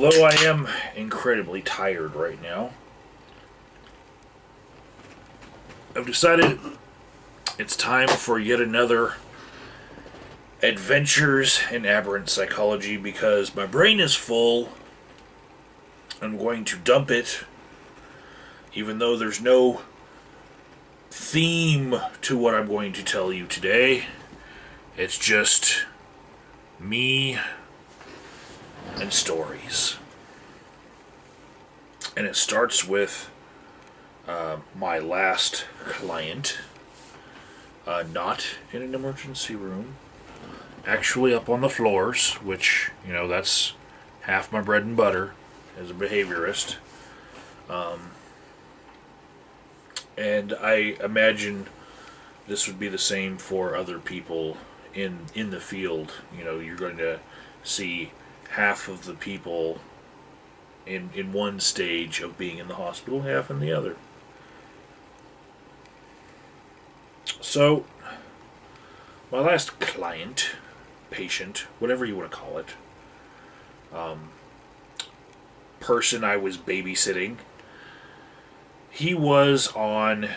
although I am incredibly tired right now, I've decided it's time for yet another adventures in aberrant psychology because my brain is full. I'm going to dump it, even though there's no theme to what I'm going to tell you today. It's just me and stories. And it starts with my last client, not in an emergency room, actually up on the floors, which, that's half my bread and butter as a behaviorist. And I imagine this would be the same for other people in the field. You're going to see half of the people in one stage of being in the hospital, half in the other. So, my last client, patient, whatever you want to call it, person I was babysitting, he was on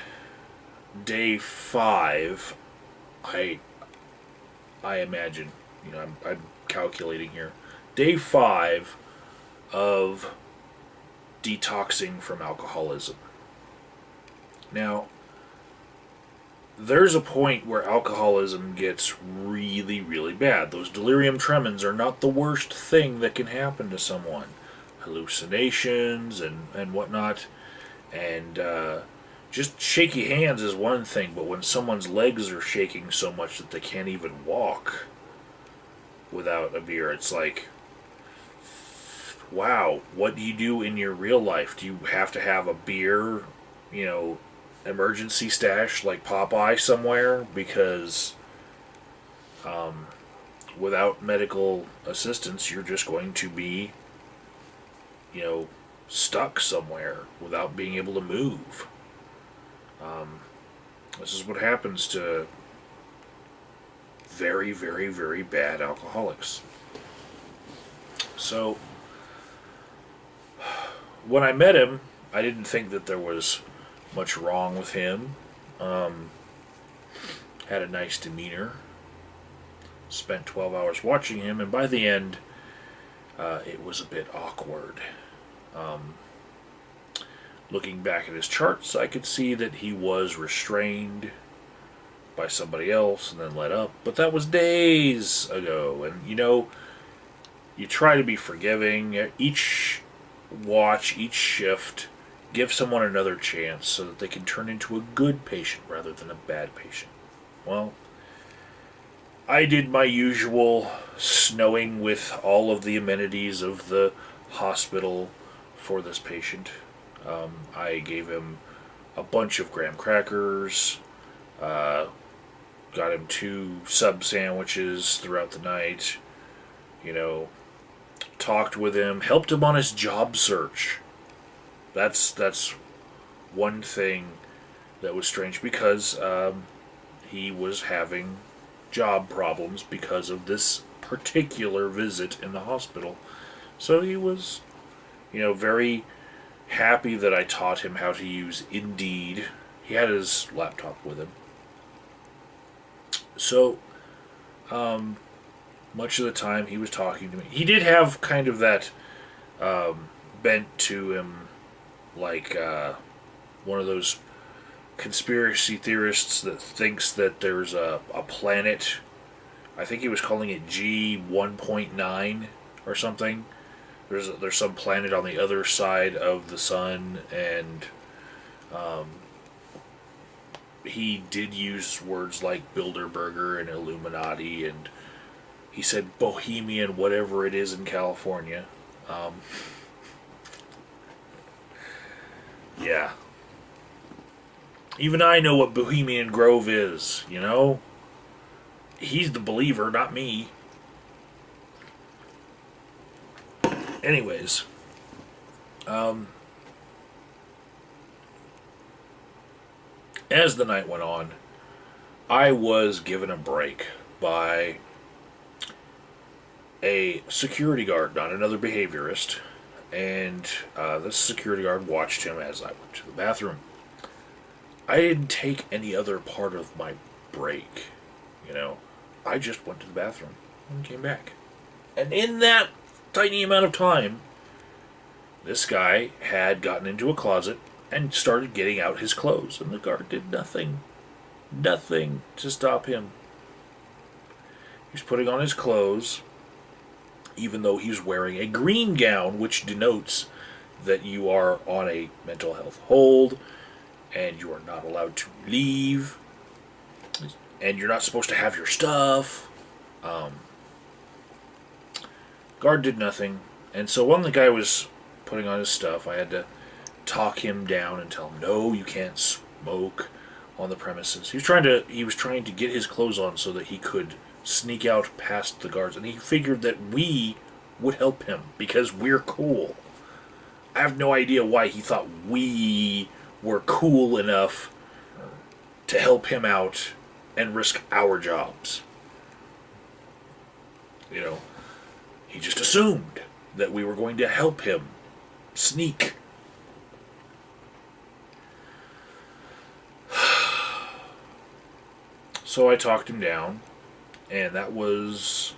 day 5. I imagine, I'm calculating here. Day 5 of detoxing from alcoholism. Now, there's a point where alcoholism gets really, really bad. Those delirium tremens are not the worst thing that can happen to someone. Hallucinations and whatnot. And just shaky hands is one thing, but when someone's legs are shaking so much that they can't even walk without a beer, it's like, wow, what do you do in your real life? Do you have to have a beer, emergency stash like Popeye somewhere? Because without medical assistance, you're just going to be, stuck somewhere without being able to move. This is what happens to very, very, very bad alcoholics. So, when I met him, I didn't think that there was much wrong with him. Had a nice demeanor. Spent 12 hours watching him, and by the end, it was a bit awkward. Looking back at his charts, I could see that he was restrained by somebody else and then let up, but that was days ago. And you try to be forgiving. Each watch, each shift, give someone another chance so that they can turn into a good patient rather than a bad patient. Well, I did my usual snowing with all of the amenities of the hospital for this patient. I gave him a bunch of graham crackers, got him 2 sub sandwiches throughout the night, talked with him, helped him on his job search. That's one thing that was strange because he was having job problems because of this particular visit in the hospital. So he was, very happy that I taught him how to use Indeed. He had his laptop with him. So, much of the time he was talking to me. He did have kind of that bent to him, like one of those conspiracy theorists that thinks that there's a planet. I think he was calling it G 1.9 or something. There's some planet on the other side of the sun, and he did use words like Bilderberger and Illuminati, and he said Bohemian whatever it is in California. Yeah. Even I know what Bohemian Grove is, He's the believer, not me. Anyways, as the night went on, I was given a break by a security guard, not another behaviorist, And the security guard watched him as I went to the bathroom. I didn't take any other part of my break, you know. I just went to the bathroom and came back. And in that tiny amount of time, this guy had gotten into a closet and started getting out his clothes, and the guard did nothing. Nothing to stop him. He was putting on his clothes, even though he was wearing a green gown, which denotes that you are on a mental health hold, and you are not allowed to leave, and you're not supposed to have your stuff. Guard did nothing, and so when the guy was putting on his stuff, I had to talk him down and tell him, no, you can't smoke on the premises. He was trying to get his clothes on so that he could sneak out past the guards, and he figured that we would help him because we're cool. I have no idea why he thought we were cool enough to help him out and risk our jobs. You know, he just assumed that we were going to help him sneak. So I talked him down, and that was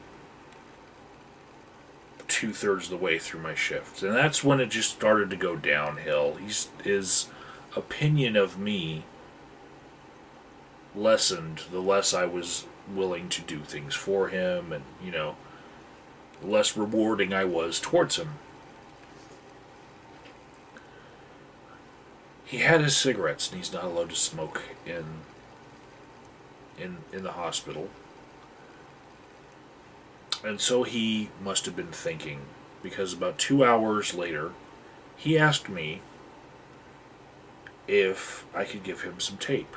2/3 of the way through my shift. And that's when it just started to go downhill. His opinion of me lessened the less I was willing to do things for him, and, you know, the less rewarding I was towards him. He had his cigarettes, and he's not allowed to smoke in the hospital. And so he must have been thinking, because about 2 hours later, he asked me if I could give him some tape.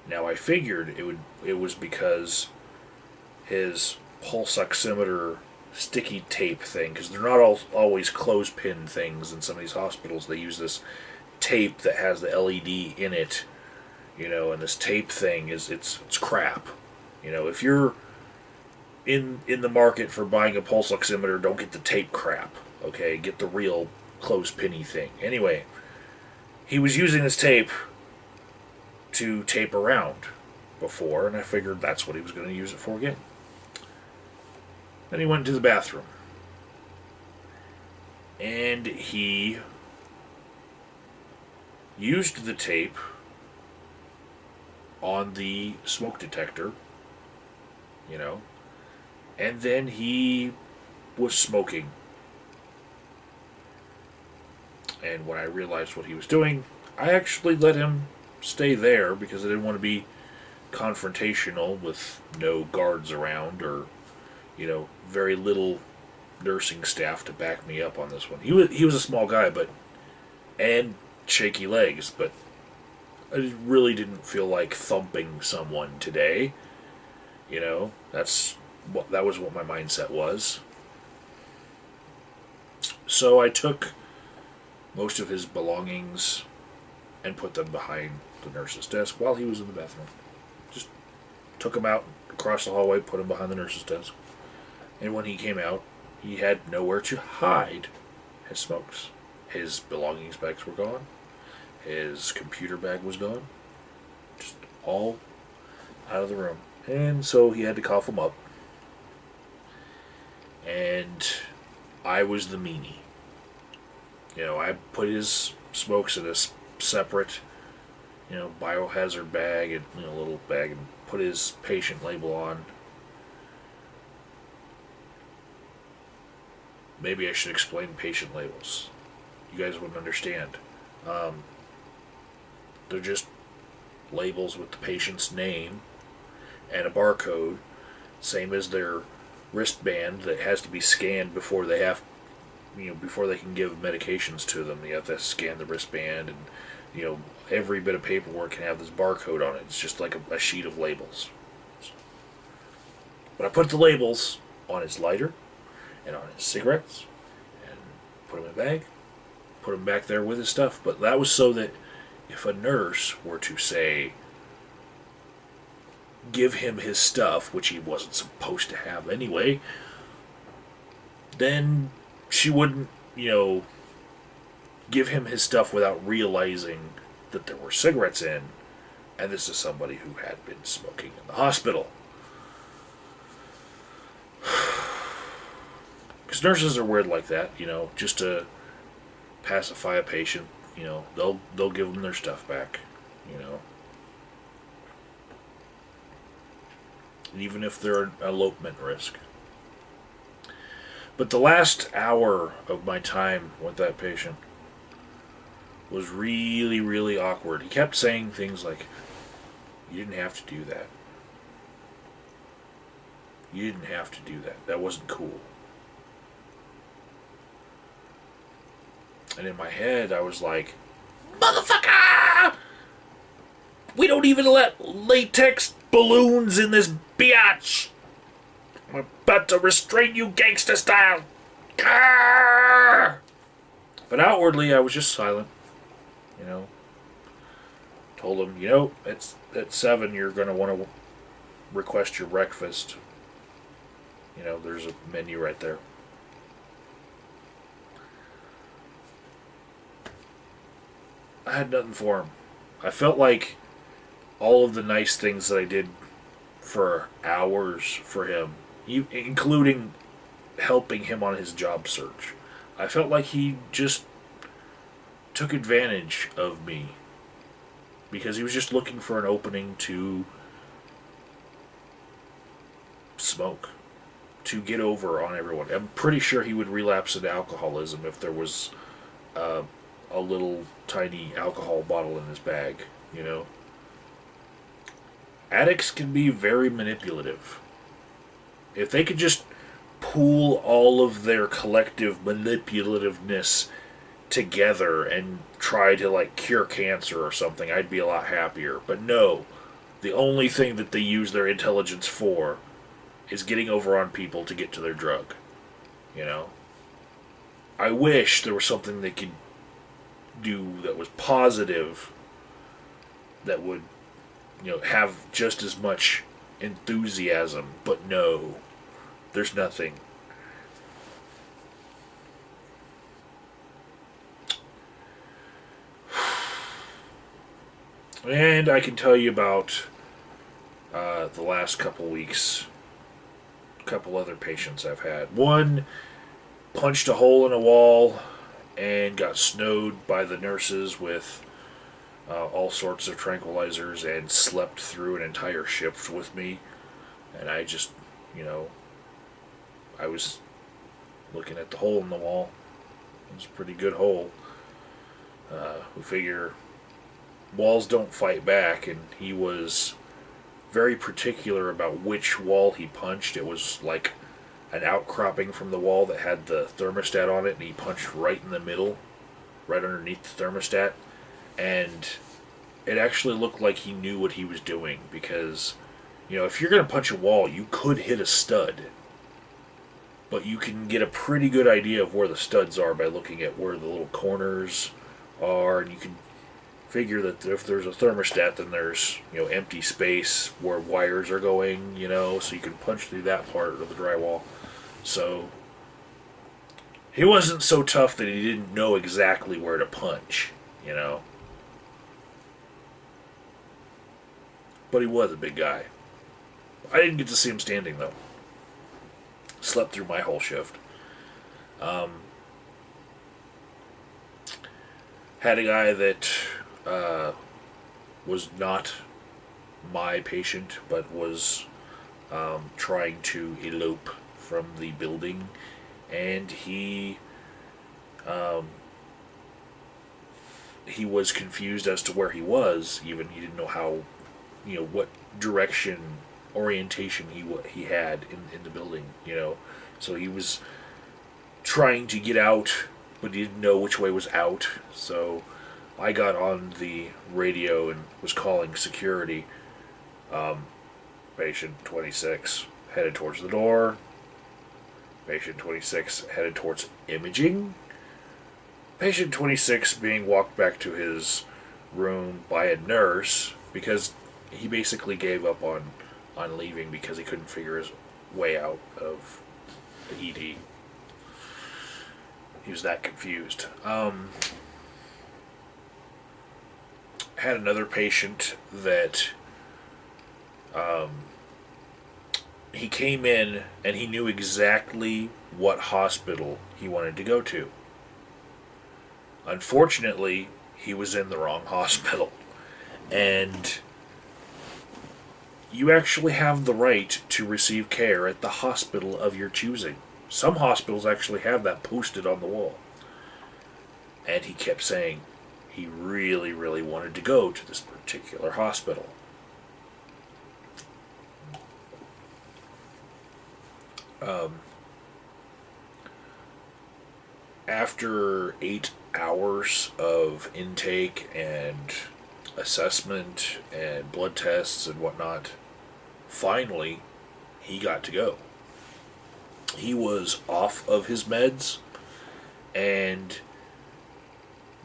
Now I figured it was because his pulse oximeter sticky tape thing, because they're not always clothespin things in some of these hospitals. They use this tape that has the LED in it, you know, and this tape thing it's crap. You know, if you're in the market for buying a pulse oximeter, don't get the tape crap, okay? Get the real clothespinny thing. Anyway, he was using this tape to tape around before, and I figured that's what he was going to use it for again. Then he went to the bathroom, and he used the tape on the smoke detector, you know, and then he was smoking. And when I realized what he was doing, I actually let him stay there because I didn't want to be confrontational with no guards around, or, you know, very little nursing staff to back me up on this one. He was a small guy, and shaky legs, but I really didn't feel like thumping someone today. You know, that was what my mindset was. So I took most of his belongings and put them behind the nurse's desk while he was in the bathroom. Just took him out across the hallway, put him behind the nurse's desk. And when he came out, he had nowhere to hide his smokes. His belongings bags were gone. His computer bag was gone. Just all out of the room. And so he had to cough them up. And I was the meanie. You know, I put his smokes in a separate, you know, biohazard bag, and, you know, little bag, and put his patient label on. Maybe I should explain patient labels. You guys wouldn't understand. They're just labels with the patient's name and a barcode, same as their wristband that has to be scanned before they can give medications to them. You have to scan the wristband, and, you know, every bit of paperwork can have this barcode on it. It's just like a sheet of labels. But I put the labels on his lighter and on his cigarettes, and put them in a bag, put him back there with his stuff. But that was so that if a nurse were to say, give him his stuff, which he wasn't supposed to have anyway, then she wouldn't you know, give him his stuff without realizing that there were cigarettes in, and this is somebody who had been smoking in the hospital. Because nurses are weird like that, just to pacify a patient, they'll give them their stuff back, even if they're an elopement risk. But the last hour of my time with that patient was really, really awkward. He kept saying things like, "You didn't have to do that. You didn't have to do that. That wasn't cool." And in my head, I was like, "Motherfucker! We don't even let latex balloons in this biatch. I'm about to restrain you gangsta style." Grrr! But outwardly, I was just silent. Told him, at 7, you're going to want to request your breakfast. There's a menu right there. I had nothing for him. I felt like all of the nice things that I did for hours for him, including helping him on his job search, I felt like he just took advantage of me because he was just looking for an opening to smoke, to get over on everyone. I'm pretty sure he would relapse into alcoholism if there was a little tiny alcohol bottle in his bag, Addicts can be very manipulative. If they could just pool all of their collective manipulativeness together and try to cure cancer or something, I'd be a lot happier. But no, the only thing that they use their intelligence for is getting over on people to get to their drug. I wish there was something they could do that was positive, that would have just as much enthusiasm, but no, there's nothing. And I can tell you about the last couple weeks, a couple other patients I've had. One punched a hole in a wall and got snowed by the nurses with all sorts of tranquilizers and slept through an entire shift with me. And I just, I was looking at the hole in the wall. It was a pretty good hole. We figure walls don't fight back, and he was very particular about which wall he punched. It was like an outcropping from the wall that had the thermostat on it, and he punched right in the middle, right underneath the thermostat. And it actually looked like he knew what he was doing, because, if you're going to punch a wall, you could hit a stud. But you can get a pretty good idea of where the studs are by looking at where the little corners are, and you can figure that if there's a thermostat, then there's, empty space where wires are going, so you can punch through that part of the drywall. So he wasn't so tough that he didn't know exactly where to punch, But he was a big guy. I didn't get to see him standing, though. Slept through my whole shift. Had a guy that was not my patient, but was trying to elope from the building, and he was confused as to where he was. Even he didn't know how, what direction, orientation he had in the building. So he was trying to get out, but he didn't know which way was out. So I got on the radio and was calling security. Patient 26 headed towards the door. Patient 26 headed towards imaging. Patient 26 being walked back to his room by a nurse because he basically gave up on leaving because he couldn't figure his way out of the ED. He was that confused. Had another patient that he came in and he knew exactly what hospital he wanted to go to. Unfortunately, he was in the wrong hospital. And you actually have the right to receive care at the hospital of your choosing. Some hospitals actually have that posted on the wall. And he kept saying he really, really wanted to go to this particular hospital. After 8 hours of intake and assessment and blood tests and whatnot, finally he got to go. He was off of his meds, and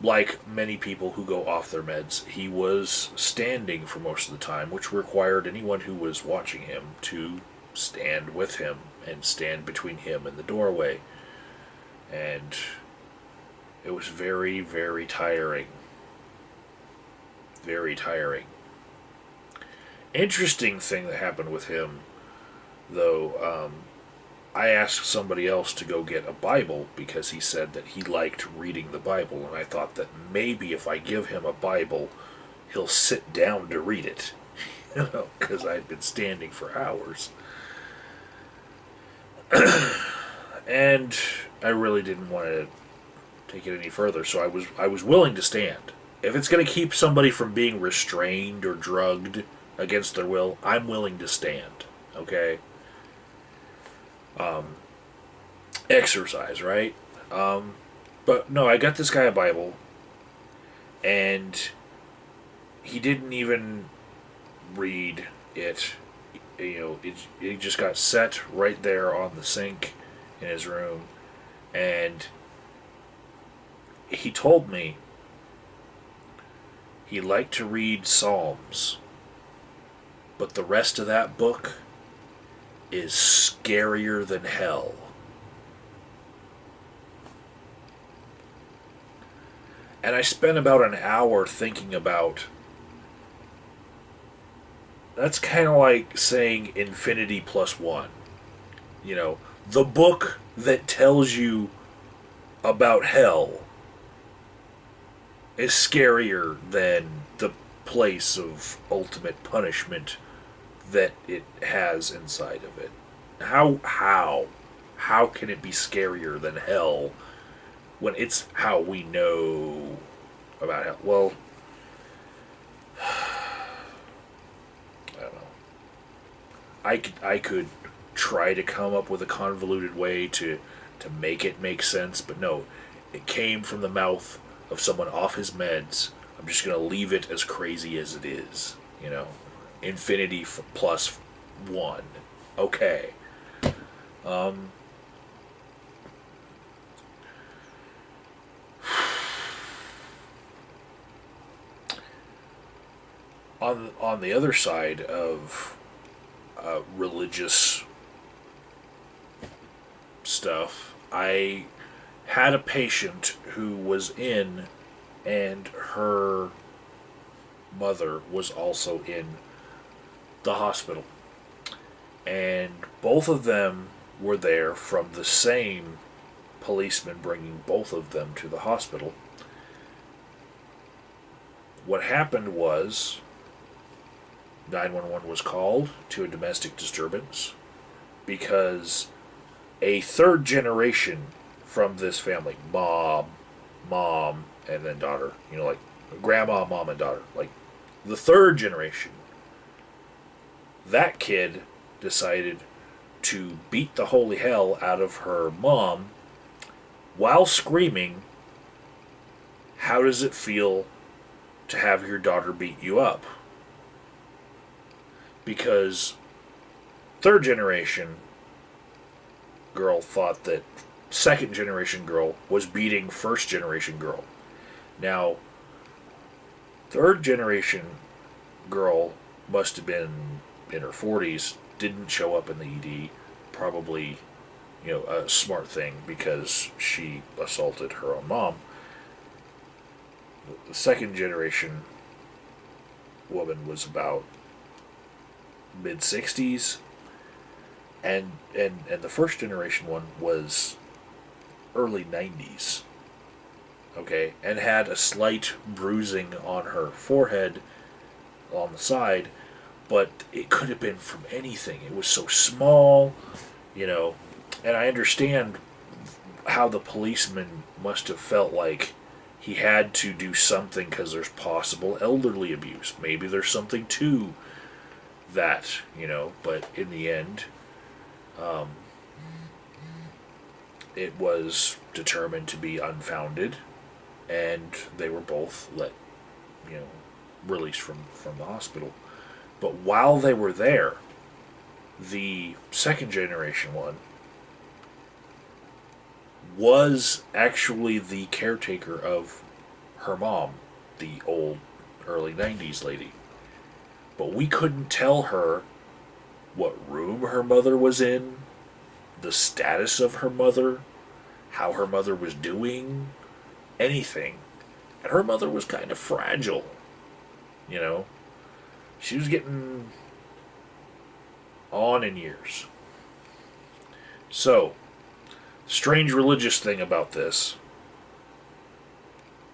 like many people who go off their meds, he was standing for most of the time, which required anyone who was watching him to stand with him and stand between him and the doorway. And it was very, very tiring. Very tiring. Interesting thing that happened with him, though, I asked somebody else to go get a Bible because he said that he liked reading the Bible, and I thought that maybe if I give him a Bible, he'll sit down to read it, because I'd been standing for hours. And I really didn't want to take it any further, so I was willing to stand. If it's going to keep somebody from being restrained or drugged against their will, I'm willing to stand, okay? Exercise, right? But no, I got this guy a Bible, and he didn't even read it. It just got set right there on the sink in his room, and he told me he liked to read Psalms, but the rest of that book is scarier than hell. And I spent about an hour thinking about, that's kind of like saying infinity plus one. The book that tells you about hell is scarier than the place of ultimate punishment that it has inside of it. How can it be scarier than hell when it's how we know about hell? Well, I don't know. I could try to come up with a convoluted way to make it make sense, but no, it came from the mouth of someone off his meds. I'm just gonna leave it as crazy as it is. Infinity plus one. Okay. On the other side of religious stuff, I had a patient who was in, and her mother was also in the hospital. And both of them were there from the same policeman bringing both of them to the hospital. What happened was 911 was called to a domestic disturbance because a third generation from this family, mom, and then daughter, like grandma, mom, and daughter, like the third generation, that kid decided to beat the holy hell out of her mom while screaming, "How does it feel to have your daughter beat you up?" Because third generation girl thought that second generation girl was beating first generation girl. Now, third generation girl must have been in her 40s, didn't show up in the ED, probably a smart thing because she assaulted her own mom. The second generation woman was about mid 60s, and the first generation one was early 90s. Okay, and had a slight bruising on her forehead on the side, but it could have been from anything. It was so small, you know. And I understand how the policeman must have felt like he had to do something because there's possible elderly abuse. Maybe there's something to that, but in the end, um, it was determined to be unfounded, and they were both you know, released from the hospital. But while they were there, the second generation one was actually the caretaker of her mom, the old early 90s lady. But we couldn't tell her what room her mother was in, the status of her mother, how her mother was doing, anything. And her mother was kind of fragile, you know. She was getting on in years. So, strange religious thing about this.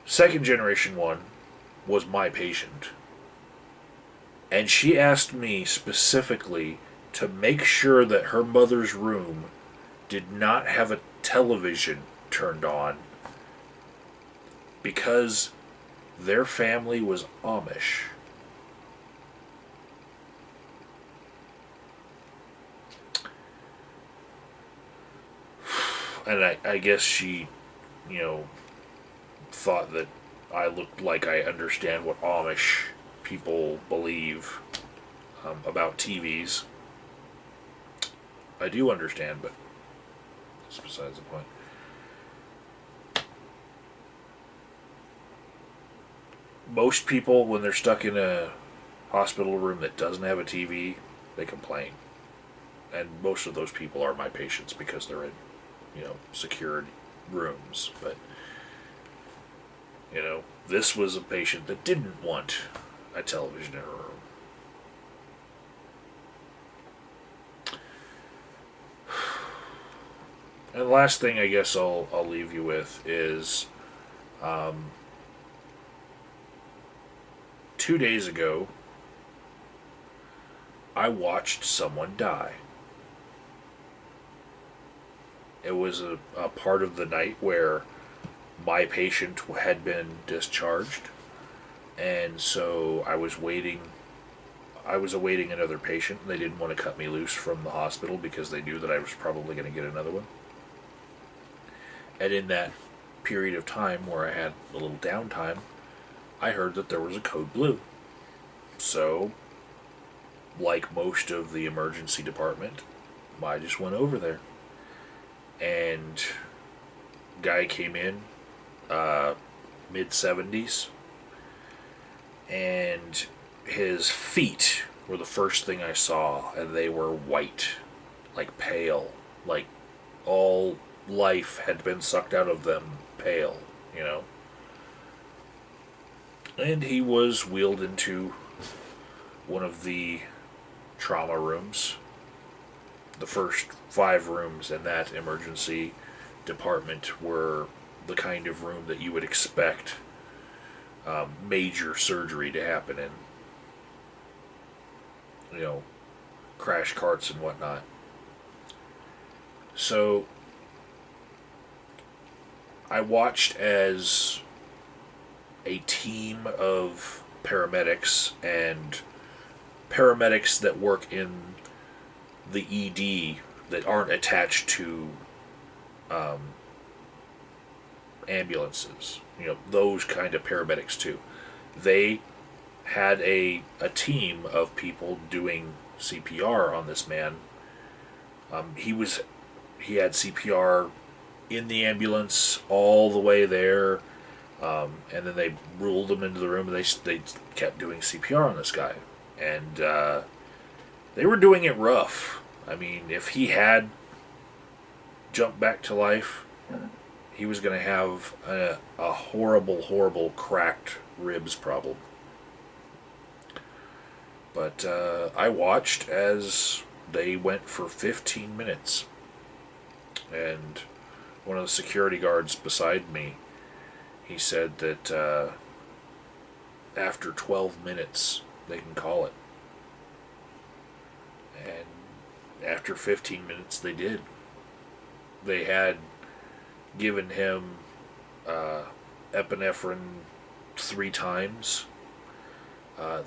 Second generation one was my patient. And she asked me specifically to make sure that her mother's room did not have a television turned on because their family was Amish. And I guess she, thought that I looked like I understand what Amish people believe about TVs. I do understand, but that's besides the point. Most people, when they're stuck in a hospital room that doesn't have a TV, they complain. And most of those people are my patients because they're in, secured rooms. But, this was a patient that didn't want a television in her room. And the last thing I guess I'll leave you with is 2 days ago, I watched someone die. It was a part of the night where my patient had been discharged, and so I was awaiting another patient, and they didn't want to cut me loose from the hospital because they knew that I was probably going to get another one. And in that period of time where I had a little downtime, I heard that there was a code blue. So, like most of the emergency department, I just went over there. And guy came in, mid-70s, and his feet were the first thing I saw, and they were white, like pale, like all life had been sucked out of them, pale, And he was wheeled into one of the trauma rooms. The first 5 rooms in that emergency department were the kind of room that you would expect major surgery to happen in. Crash carts and whatnot. So I watched as a team of paramedics and paramedics that work in the ED that aren't attached to ambulances, those kind of paramedics too. They had a team of people doing CPR on this man. He had CPR in the ambulance all the way there, and then they ruled him into the room, and they kept doing CPR on this guy, and they were doing it rough. I mean, if he had jumped back to life, he was going to have a horrible, horrible cracked ribs problem. But I watched as they went for 15 minutes. And one of the security guards beside me, he said that after 12 minutes, they can call it. And after 15 minutes, they did. They had given him epinephrine 3 times.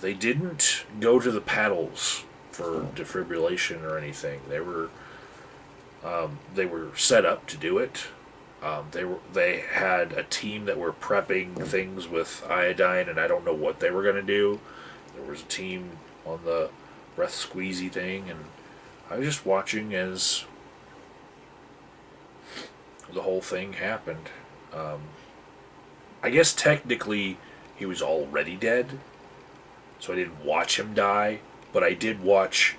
They didn't go to the paddles for defibrillation or anything. They were set up to do it. They had a team that were prepping things with iodine, and I don't know what they were going to do. There was a team on the breath squeezy thing, and I was just watching as the whole thing happened. I guess technically he was already dead, so I didn't watch him die, but I did watch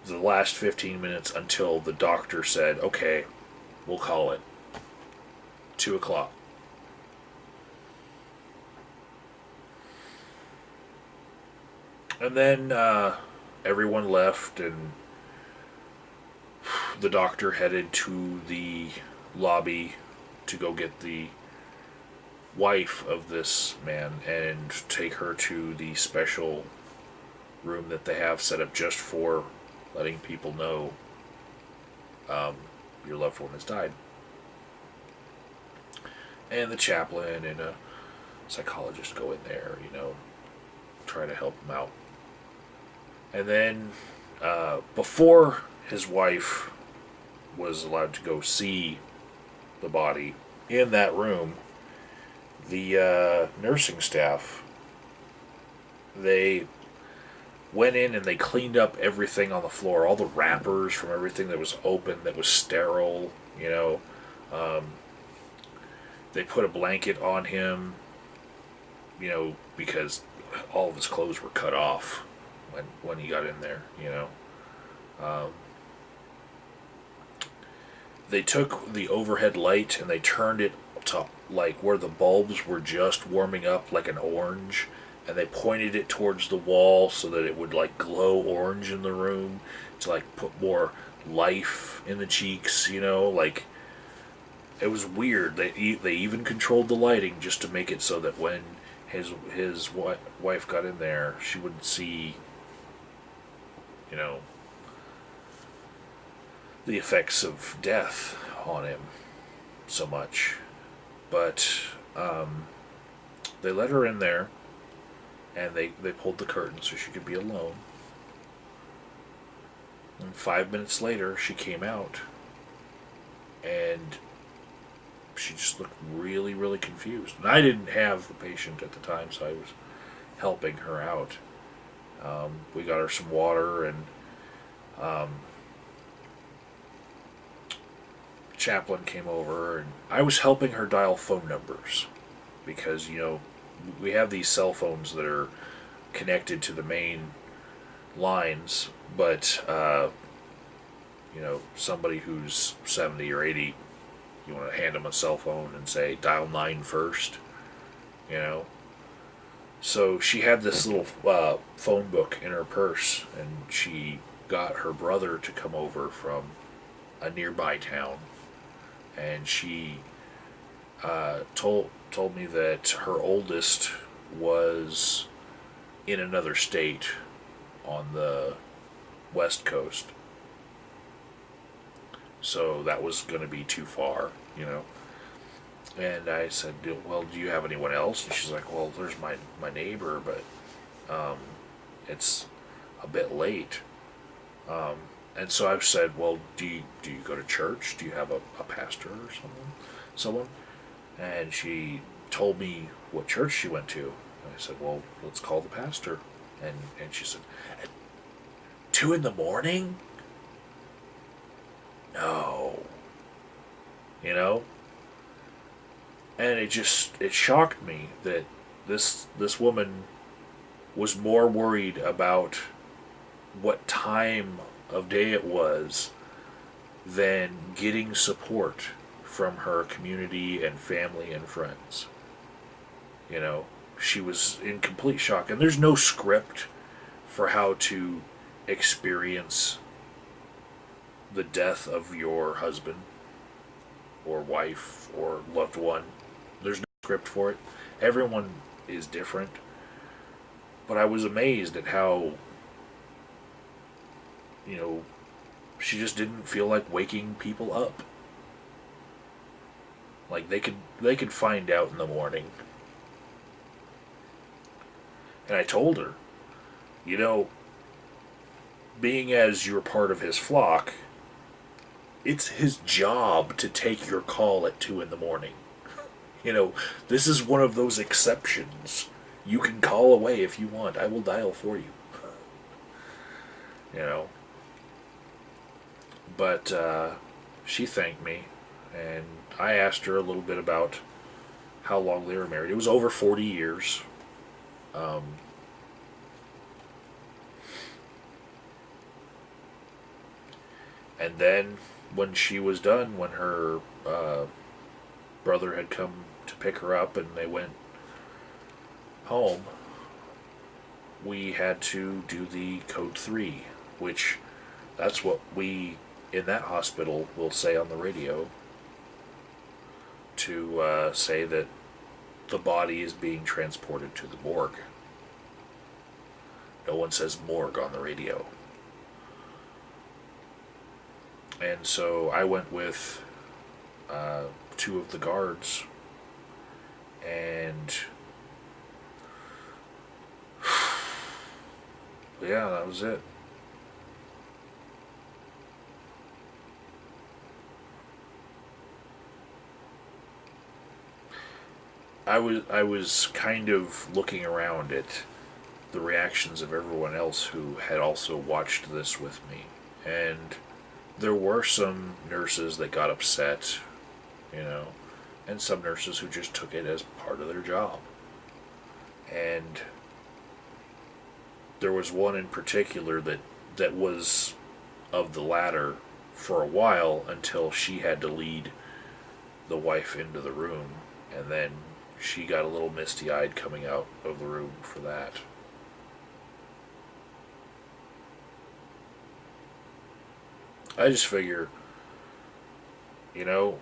the last 15 minutes until the doctor said, okay, we'll call it 2 o'clock. And then everyone left, and the doctor headed to the lobby to go get the wife of this man and take her to the special room that they have set up just for letting people know your loved one has died. And the chaplain and a psychologist go in there, try to help him out. And then before his wife was allowed to go see the body in that room, the nursing staff, they went in and they cleaned up everything on the floor, all the wrappers from everything that was open, that was sterile, they put a blanket on him, because all of his clothes were cut off when he got in there, They took the overhead light and they turned it to like where the bulbs were just warming up like an orange, and they pointed it towards the wall so that it would like glow orange in the room to like put more life in the cheeks, like it was weird. They even controlled the lighting just to make it so that when his wife got in there, she wouldn't see, the effects of death on him so much. But they let her in there, and they pulled the curtain so she could be alone. And 5 minutes later, she came out, and she just looked really, really confused. And I didn't have the patient at the time, so I was helping her out. We got her some water, and chaplain came over, and I was helping her dial phone numbers because we have these cell phones that are connected to the main lines, but somebody who's 70 or 80, you want to hand them a cell phone and say dial 9 first, So she had this little phone book in her purse, and she got her brother to come over from a nearby town, and she told me that her oldest was in another state on the West Coast, so that was going to be too far, And I said, well, do you have anyone else? And she's like, well, there's my neighbor, but it's a bit late. And so I've said, well, do you go to church? Do you have a pastor or someone? And she told me what church she went to. And I said, well, let's call the pastor. And she said, at 2 a.m? No. And it shocked me that this woman was more worried about what time of day it was than getting support from her community and family and friends. You know, she was in complete shock, and there's no script for how to experience the death of your husband or wife or loved one. There's no script for it. Everyone is different. But I was amazed at how, you know, she just didn't feel like waking people up. Like they could find out in the morning. And I told her, you know, being as you're part of his flock, it's his job to take your call at 2 in the morning. You know, this is one of those exceptions. You can call away if you want. I will dial for you. You know. But she thanked me, and I asked her a little bit about how long they were married. It was over 40 years. Um, and then when she was done, when her brother had come to pick her up and they went home, we had to do the code 3, which that's what we in that hospital will say on the radio to say that the body is being transported to the morgue. No one says morgue on the radio. And so I went with 2 of the guards, and yeah, that was it. I was kind of looking around at the reactions of everyone else who had also watched this with me, and there were some nurses that got upset, you know, and some nurses who just took it as part of their job. And there was one in particular that was of the latter for a while until she had to lead the wife into the room, and then she got a little misty-eyed coming out of the room for that. I just figure, you know,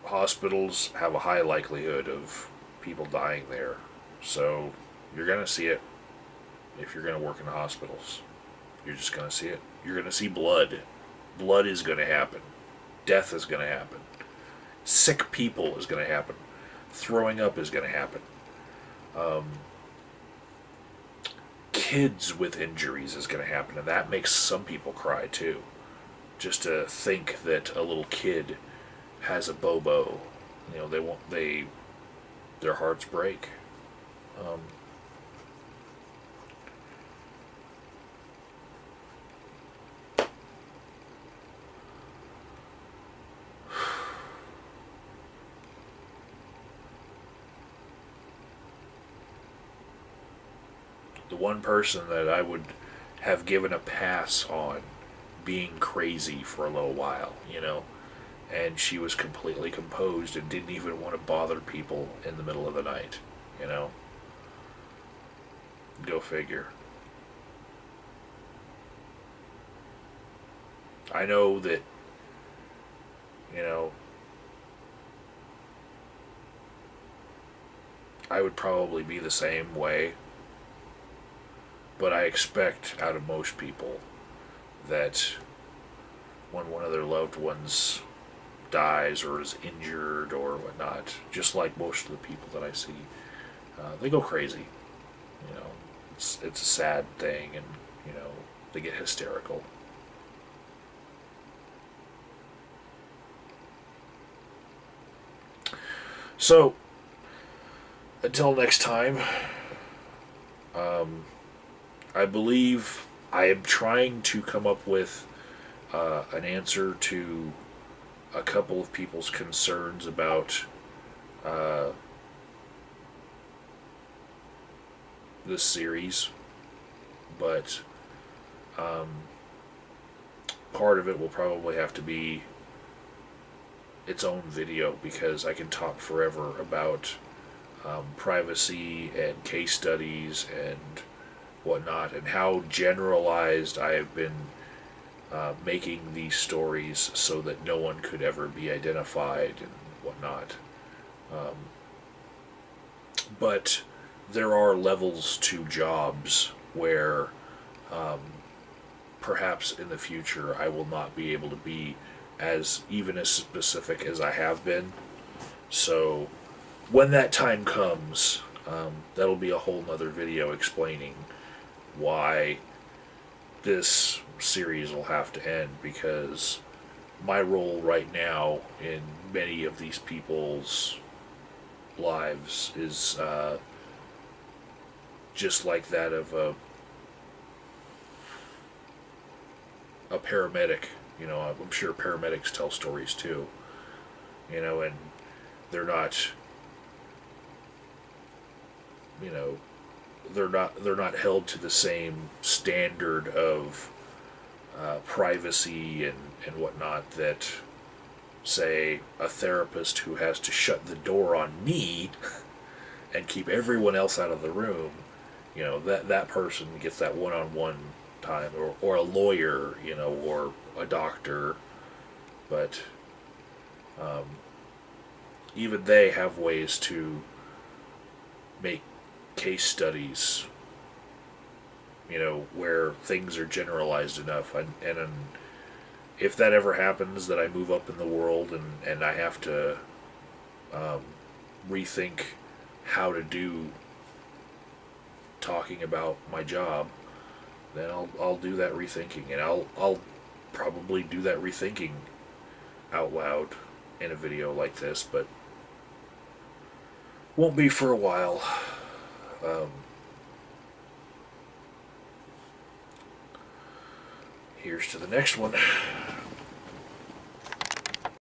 hospitals have a high likelihood of people dying there. So you're going to see it if you're going to work in hospitals. You're just going to see it. You're going to see blood. Blood is going to happen. Death is going to happen. Sick people is going to happen. Throwing up is going to happen. Um, Kids with injuries is going to happen, and that makes some people cry too. Just to think that a little kid has a bobo, you know, their hearts break. Um, the one person that I would have given a pass on being crazy for a little while, you know, and she was completely composed and didn't even want to bother people in the middle of the night, you know. Go figure. I know that, you know, I would probably be the same way, but I expect out of most people that when one of their loved ones dies or is injured or whatnot, just like most of the people that I see, they go crazy. You know, it's a sad thing, and you know they get hysterical. So until next time, um, I believe I am trying to come up with an answer to a couple of people's concerns about uh, this series, but um, part of it will probably have to be its own video, because I can talk forever about privacy and case studies and whatnot, and how generalized I have been making these stories so that no one could ever be identified and whatnot. Um, but there are levels to jobs where perhaps in the future I will not be able to be even as specific as I have been. So when that time comes, that'll be a whole nother video explaining why this series will have to end, because my role right now in many of these people's lives is just like that of a paramedic. You know, I'm sure paramedics tell stories too. You know, and they're not. You know, they're not held to the same standard of privacy and whatnot that, say, a therapist who has to shut the door on me and keep everyone else out of the room. You know, that person gets that one-on-one time, or a lawyer, you know, or a doctor. But even they have ways to make case studies, you know, where things are generalized enough. And if that ever happens, that I move up in the world and I have to rethink how to do talking about my job, then I'll do that rethinking, and I'll probably do that rethinking out loud in a video like this, but won't be for a while. Here's to the next one.